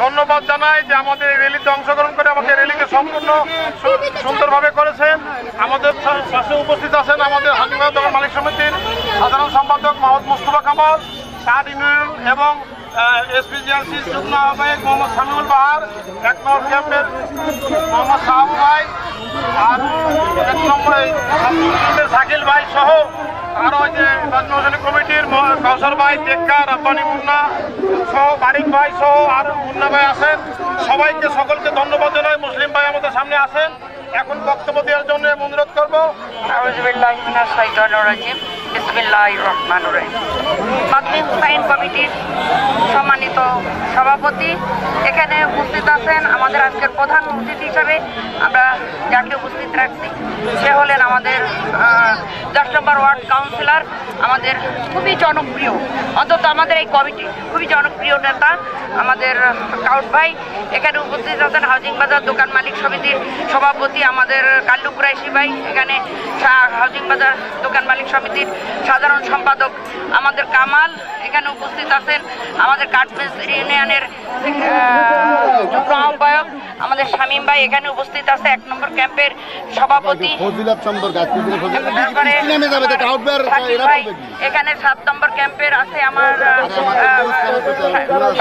ধন্যবাদ জানাই যে আমাদের এই র্যালিতে অংশগ্রহণ করে আমাদের র্যালিকে সম্পূর্ণ সুন্দরভাবে করেছেন। আমাদের পাশে উপস্থিত আছেন আমাদের হাজিবাজার দোকান মালিক সমিতির সাধারণ সম্পাদক মোহাম্মদ মুস্তফা কামাল, কার্ড ইউনিয়ন এবং এসপিজিআরসি যুগ্ম আহ্বায়ক মোহাম্মদ সামিউল বাহার, 1 নম্বর ক্যাম্পের মোহাম্মদ সাহাবু ভাই, আর 1 নম্বর শাকিল ভাই সহ আরও যে নির্বাচনী কমিটির কাউসার ভাই, টেক্কা, রাব্বানি মুন্না সহ বারিক ভাই সহ আর মুন্না ভাই আছেন। সবাইকে সকলকে ধন্যবাদ জানাই। মুসলিম ভাই আমাদের সামনে আছেন, এখন বক্তব্য দেওয়ার জন্য অনুরোধ করবো। মাতলিম হুসাইন কমিটির সম্মানিত সভাপতি, এখানে উপস্থিত আছেন আমাদের আজকের প্রধান অতিথি হিসাবে আমরা যাকে উপস্থিত রাখছি, সে হলেন আমাদের 10 নম্বর ওয়ার্ড কাউন্সিলর, আমাদের খুবই জনপ্রিয়, অন্তত আমাদের এই কমিটি খুবই জনপ্রিয় নেতা আমাদের কাউট ভাই। এখানে উপস্থিত আছেন হাউজিং বাজার দোকান মালিক সমিতির সভাপতি আমাদের কাল্লু কুরাইশি ভাই, এখানে হাউজিং বাজার দোকান মালিক সমিতির সাধারণ সম্পাদক আমাদের কামাল, এখানে উপস্থিত আছেন আমাদের কাঠমিস্ত্রি ইউনিয়নের যুগ্ম আহ্বায়ক আমাদের শামীম ভাই, এখানে উপস্থিত আছে 1 নম্বর ক্যাম্পের সভাপতি এখানে 7 নম্বর ক্যাম্পের আছে আমার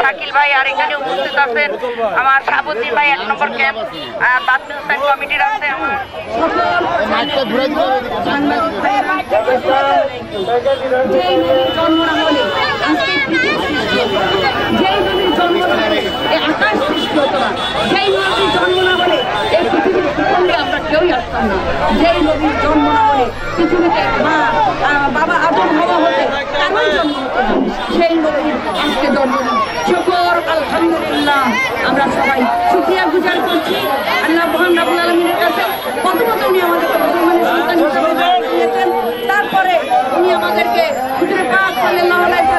শাকিল ভাই, আর এখানে উপস্থিত আছেন আমার সাবতী ভাই 1 নম্বর ক্যাম্প মাতলিম হুসাইন কমিটির আছে। যেই নবীর জন্ম না হলে পৃথিবীতে মা বাবা আদম হওয়া হতে কারোর জন্ম হতে না, সেই নবীর আজকে জন্ম। শুকর আলহামদুলিল্লাহ, আমরা সবাই শুকরিয়া গুজার করছি আল্লাহ মহান রাব্বুল আলামিনের কাছে। প্রথমত উনি আমাদেরকে মুসলমানের সন্তান হিসেবে দিয়েছেন, তারপরে উনি আমাদেরকে হুজুরে পাক সাল্লাল্লাহু আলাইহি